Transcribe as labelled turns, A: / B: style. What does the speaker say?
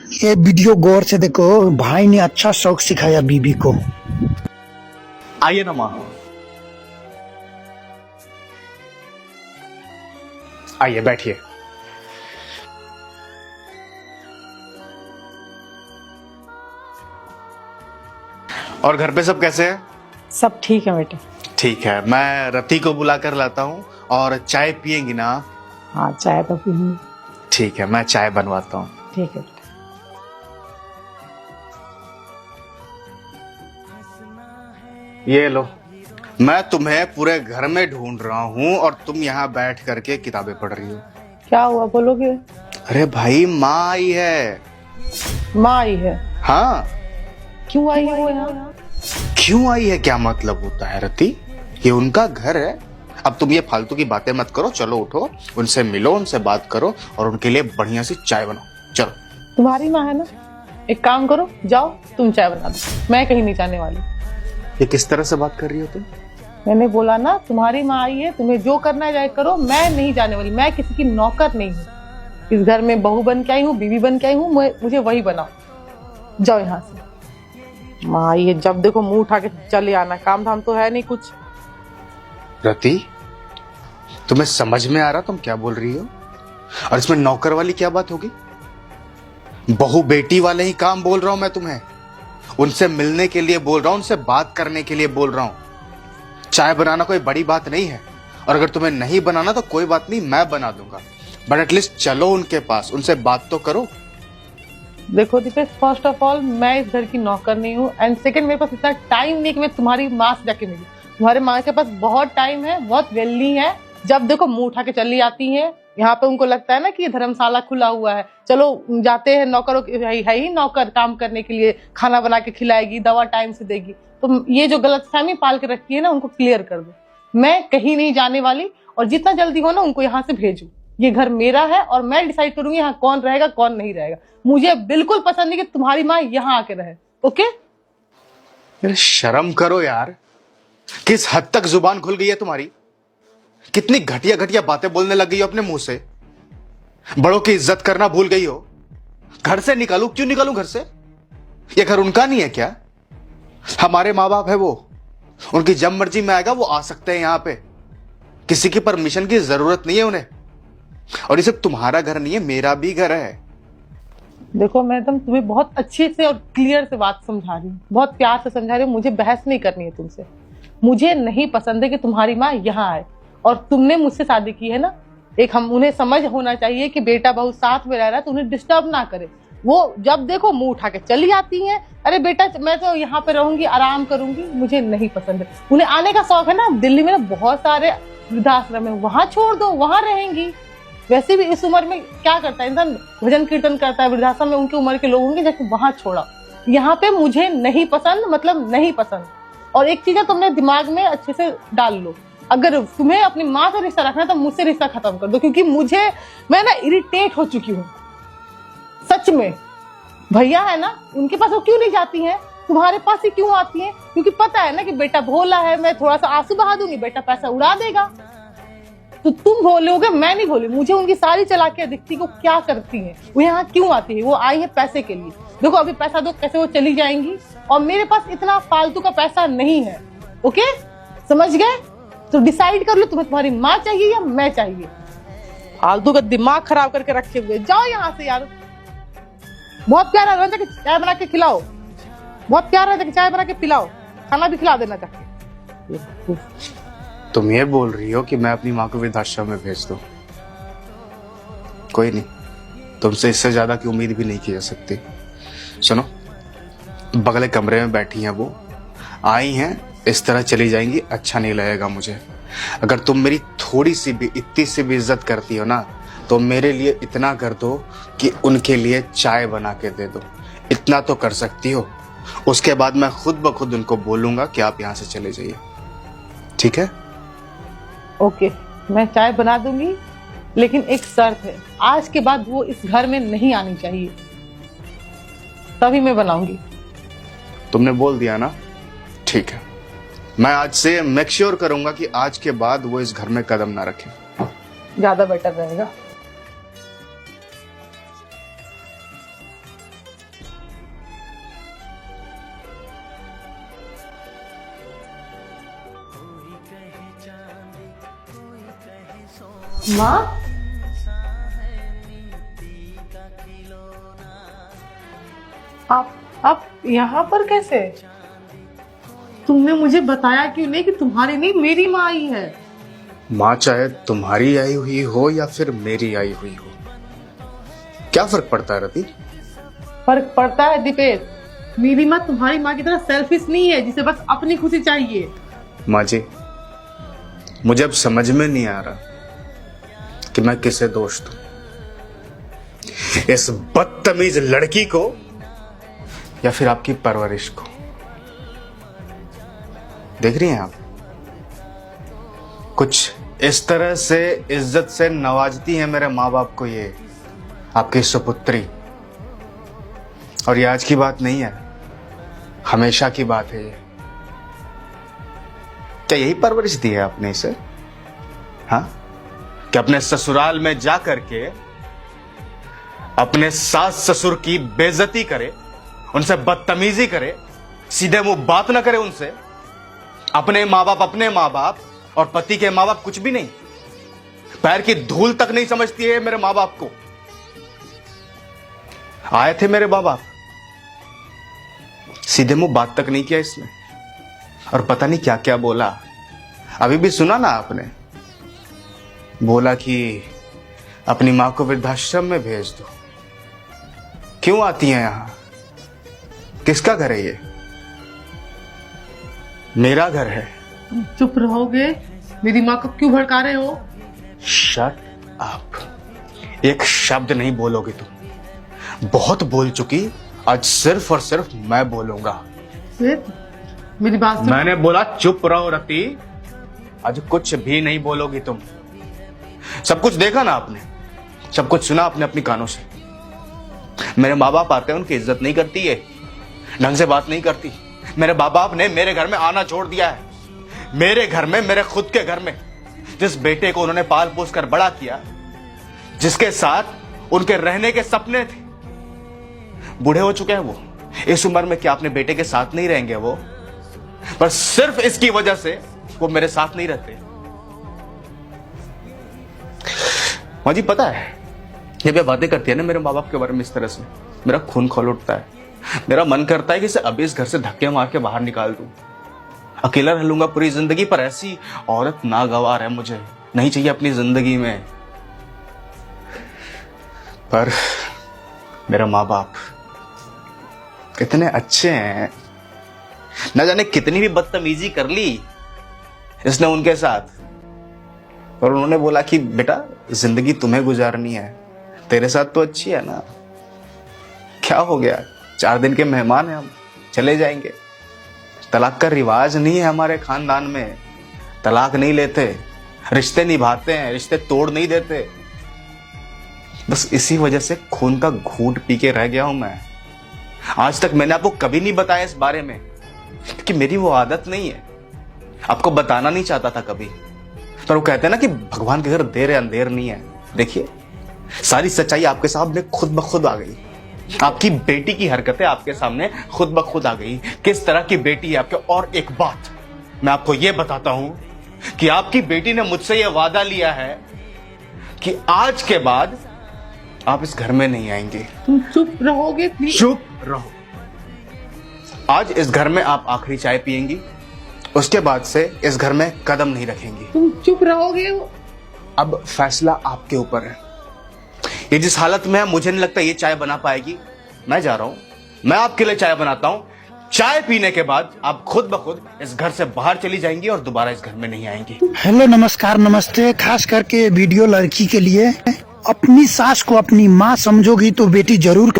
A: ये वीडियो गौर से देखो, भाई ने अच्छा शौक सिखाया बीबी को।
B: आइए ना माँ, आइए बैठिए। और घर पे सब कैसे हैं?
C: सब ठीक है बेटे।
B: ठीक है, मैं रति को बुला कर लाता हूँ। और चाय पिएंगी ना?
C: हाँ चाय तो पीनी।
B: ठीक है, मैं चाय बनवाता हूँ।
C: ठीक है बेटे।
B: ये लो, मैं तुम्हें पूरे घर में ढूंढ रहा हूँ और तुम यहाँ बैठ करके किताबें पढ़ रही हो।
C: क्या हुआ बोलोगे?
B: अरे भाई, माँ आई है।
C: माँ आई है?
B: हाँ।
C: क्यों आई है वो यहाँ?
B: क्यों आई है क्या मतलब होता है रति? ये उनका घर है। अब तुम ये फालतू की बातें मत करो, चलो उठो, उनसे मिलो, उनसे बात करो और उनके लिए बढ़िया सी चाय बनाओ। चलो।
C: तुम्हारी माँ है ना, एक काम करो, जाओ तुम चाय बना दो, मैं कहीं नहीं जाने वाली।
B: ये किस तरह से बात कर रही हो तुम?
C: मैंने बोला ना तुम्हारी माँ आई है, तुम्हें जो करना है जाए करो, मैं नहीं जाने वाली। मैं किसी की नौकर नहीं हूँ। इस घर में बहू बन के आई हूँ, बीवी बन के आई हूँ, मुझे वही बनाओ। जाओ यहाँ से। माँ आई है, जब देखो मुंह उठा के चले आना, काम धाम तो है नहीं कुछ।
B: रति, तुम्हें समझ में आ रहा तुम क्या बोल रही हो? और इसमें नौकर वाली क्या बात होगी? बहू बेटी वाले ही काम बोल रहा हूं मैं तुम्हें। उनसे मिलने के लिए बोल रहा हूं, उनसे बात करने के लिए बोल रहा हूं। चाय बनाना कोई बड़ी बात नहीं है, और अगर तुम्हें नहीं बनाना तो कोई बात नहीं, मैं बना दूंगा। बट एटलीस्ट चलो उनके पास, उनसे बात तो करो।
C: देखो दीपेश, फर्स्ट ऑफ ऑल मैं इस घर की नौकर नहीं हूँ, एंड सेकंड मेरे पास इतना टाइम नहीं कि मैं तुम्हारी माँ से जाके मिलूं। तुम्हारे माँ के पास बहुत टाइम है, बहुत वेली है, जब देखो मुंह उठा के चली आती है। यहाँ पे उनको लगता है ना कि ये धर्मशाला खुला हुआ है, चलो जाते हैं, नौकरों है ही नौकर, काम करने के लिए, खाना बना के खिलाएगी, दवा टाइम से देगी। तो ये जो गलतफहमी पाल के रखी है ना, उनको क्लियर कर दो। मैं कहीं नहीं जाने वाली, और जितना जल्दी हो ना उनको यहाँ से भेजो। ये घर मेरा है और मैं डिसाइड करूंगी यहाँ कौन रहेगा कौन नहीं रहेगा। मुझे बिल्कुल पसंद नहीं कि तुम्हारी माँ यहाँ आके रहे। ओके?
B: यार शर्म करो यार, किस हद तक जुबान खुल गई है तुम्हारी? कितनी घटिया घटिया बातें बोलने लग गई हो अपने मुंह से। बड़ों की इज्जत करना भूल गई हो। घर से निकालू? क्यों निकालू घर से? ये घर उनका नहीं है क्या? हमारे माँ बाप है वो, उनकी जब मर्जी में आएगा वो आ सकते हैं यहाँ पे। किसी की परमिशन की जरूरत नहीं है उन्हें। और ये सिर्फ तुम्हारा घर नहीं है, मेरा भी घर है।
C: देखो मैडम, तुम्हें बहुत अच्छे से और क्लियर से बात समझा रही हूँ, बहुत प्यार से समझा रही हूँ। मुझे बहस नहीं करनी है तुमसे। मुझे नहीं पसंद है कि तुम्हारी माँ यहाँ आए, और तुमने मुझसे शादी की है ना, एक हम उन्हें समझ होना चाहिए कि बेटा बहू साथ में रह रहा है तो उन्हें डिस्टर्ब ना करे। वो जब देखो मुंह उठा के चली आती हैं, अरे बेटा मैं तो यहाँ पे रहूंगी, आराम करूंगी। मुझे नहीं पसंद है। उन्हें आने का शौक है ना, दिल्ली में ना बहुत सारे वृद्धाश्रम है, वहां छोड़ दो, वहां रहेंगी। वैसे भी इस उम्र में क्या करता है इंसान, भजन कीर्तन करता है, वृद्धाश्रम में उनकी उम्र के लोग होंगे, जाके वहां छोड़ा। यहाँ पे मुझे नहीं पसंद, मतलब नहीं पसंद। और एक चीज है, तुमने दिमाग में अच्छे से डाल लो, अगर तुम्हें अपनी माँ से रिश्ता रखना है तो मुझसे रिश्ता खत्म कर दो, क्योंकि मैं ना इरिटेट हो चुकी हूँ सच में। भैया है ना, उनके पास वो क्यों नहीं जाती हैं, तुम्हारे पास ही क्यों आती हैं? क्योंकि पता है ना कि बेटा भोला है, मैं थोड़ा सा आंसू बहा दूंगी, बेटा पैसा उड़ा देगा। तो तुम भोलोगे, मैं नहीं भोली। मुझे उनकी सारी चालाकियां दिखती को क्या करती हैं, वो यहाँ क्यों आती है। वो आई है पैसे के लिए। देखो अभी पैसा दो, कैसे वो चली जाएंगी, और मेरे पास इतना फालतू का पैसा नहीं है। ओके, समझ गए? तो डिसाइड कर लो, तुम्हें तुम्हारी माँ चाहिए या मैं चाहिए। फालतू का दिमाग खराब करके रखे हुए, जाओ यहाँ से यार। बहुत प्यारा रहता कि चाय बना के खिलाओ, बहुत प्यार रहता कि चाय बना के पिलाओ, खाना भी खिला देना चाहिए।
B: तुम ये बोल रही हो कि मैं अपनी माँ को वृद्धाश्रम में भेज दूं? कोई नहीं, तुमसे इससे ज्यादा की उम्मीद भी नहीं की जा सकती। सुनो, बगले कमरे में बैठी हैं वो, आई हैं, इस तरह चली जाएंगी, अच्छा नहीं लगेगा मुझे। अगर तुम मेरी थोड़ी सी भी, इतनी सी भी इज्जत करती हो ना, तो मेरे लिए इतना कर दो कि उनके लिए चाय बना के दे दो। इतना तो कर सकती हो। उसके बाद मैं खुद ब खुद उनको बोलूंगा कि आप यहाँ से चले जाइए। ठीक है?
C: ओके, मैं चाय बना दूंगी, लेकिन एक शर्त है, आज के बाद वो इस घर में नहीं आनी चाहिए, तभी मैं बनाऊंगी।
B: तुमने बोल दिया ना? ठीक है, मैं आज से मेक श्योर करूंगा कि आज के बाद वो इस घर में कदम ना रखे।
C: ज्यादा बेटर रहेगा। माँ, आप यहाँ पर कैसे? तुमने मुझे बताया क्यों नहीं कि तुम्हारी नहीं मेरी माँ आई है?
B: माँ चाहे तुम्हारी आई हुई हो या फिर मेरी आई हुई हो, क्या फर्क पड़ता है रति?
C: फर्क पड़ता है दीपेश। मेरी माँ तुम्हारी माँ की तरह सेल्फिश नहीं है जिसे बस अपनी खुशी चाहिए।
B: माँ जी, मुझे अब समझ में नहीं आ रहा कि मैं किसे दोष दूं, इस बदतमीज लड़की को या फिर आपकी परवरिश को। देख रही हैं आप, कुछ इस तरह से इज्जत से नवाजती हैं मेरे माँ बाप को ये आपकी सुपुत्री। और ये आज की बात नहीं है, हमेशा की बात है ये। क्या यही परवरिश दी है आपने इसे? हाँ, कि अपने ससुराल में जा करके अपने सास ससुर की बेइज्जती करे, उनसे बदतमीजी करे, सीधे मुंह बात ना करे उनसे। अपने माँ बाप और पति के माँ बाप कुछ भी नहीं, पैर की धूल तक नहीं समझती है मेरे माँ बाप को। आए थे मेरे माँ बाप, सीधे मुंह बात तक नहीं किया इसने, और पता नहीं क्या क्या बोला। अभी भी सुना ना आपने, बोला कि अपनी मां को वृद्धाश्रम में भेज दो। क्यों आती हैं यहां? किसका घर है ये? मेरा घर है।
C: चुप रहोगे? मेरी माँ को क्यों भड़का रहे हो?
B: Shut up. एक शब्द नहीं बोलोगे तुम, बहुत बोल चुकी। आज सिर्फ और सिर्फ मैं बोलूंगा।
C: फिर मेरी बात सुन।
B: मैंने बोला चुप रहो रति, आज कुछ भी नहीं बोलोगी तुम। सब कुछ देखा ना आपने, सब कुछ सुना आपने अपनी कानों से। मेरे माँ बाप आते हैं, उनकी इज्जत नहीं करती है, ढंग से बात नहीं करती। मेरे माँ बाप ने मेरे घर में आना छोड़ दिया है। मेरे घर में, मेरे खुद के घर में, जिस बेटे को उन्होंने पाल पोस कर बड़ा किया, जिसके साथ उनके रहने के सपने थे, बूढ़े हो चुके हैं वो। इस उम्र में क्या अपने बेटे के साथ नहीं रहेंगे वो? पर सिर्फ इसकी वजह से वो मेरे साथ नहीं रहते। माँ जी, पता है जब ये बातें करती है ना मेरे माँ बाप के बारे में इस तरह से, मेरा खून खौल उठता है। मेरा मन करता है कि इसे अभी इस घर से धक्के मार के बाहर निकाल दूं। अकेला रह लूंगा पूरी जिंदगी, पर ऐसी औरत नागवार है, मुझे नहीं चाहिए अपनी जिंदगी में। पर मेरा माँ बाप कितने अच्छे हैं, न जाने कितनी भी बदतमीजी कर ली इसने उनके साथ, और उन्होंने बोला कि बेटा जिंदगी तुम्हें गुजारनी है, तेरे साथ तो अच्छी है ना। क्या हो गया, 4 दिन के मेहमान हैं हम, चले जाएंगे। तलाक का रिवाज नहीं है हमारे खानदान में, तलाक नहीं लेते, रिश्ते निभाते हैं, रिश्ते तोड़ नहीं देते। बस इसी वजह से खून का घूंट पी के रह गया हूं मैं। आज तक मैंने आपको कभी नहीं बताया इस बारे में, क्योंकि मेरी वो आदत नहीं है। आपको बताना नहीं चाहता था कभी, पर वो कहते हैं ना कि भगवान के घर देर है अंधेर नहीं है। देखिए, सारी सच्चाई आपके सामने खुद ब खुद आ गई। आपकी बेटी की हरकतें आपके सामने खुद ब खुद आ गई, किस तरह की बेटी है आपके। और एक बात मैं आपको यह बताता हूं कि आपकी बेटी ने मुझसे यह वादा लिया है कि आज के बाद आप इस घर में नहीं आएंगे।
C: तुम चुप रहोगे प्लीज?
B: चुप रहो। आज इस घर में आप आखिरी चाय पिएंगी, उसके बाद से इस घर में कदम नहीं रखेंगी।
C: तुम चुप रहोगे?
B: अब फैसला आपके ऊपर है। ये जिस हालत में है, मुझे नहीं लगता ये चाय बना पाएगी। मैं जा रहा हूं, मैं आपके लिए चाय बनाता हूं। चाय पीने के बाद आप खुद ब खुद इस घर से बाहर चली जाएंगी और दोबारा इस घर में नहीं आएंगी।
A: हेलो, नमस्कार, नमस्ते। खास करके वीडियो लड़की के लिए, अपनी सास को अपनी माँ समझोगी तो बेटी जरूर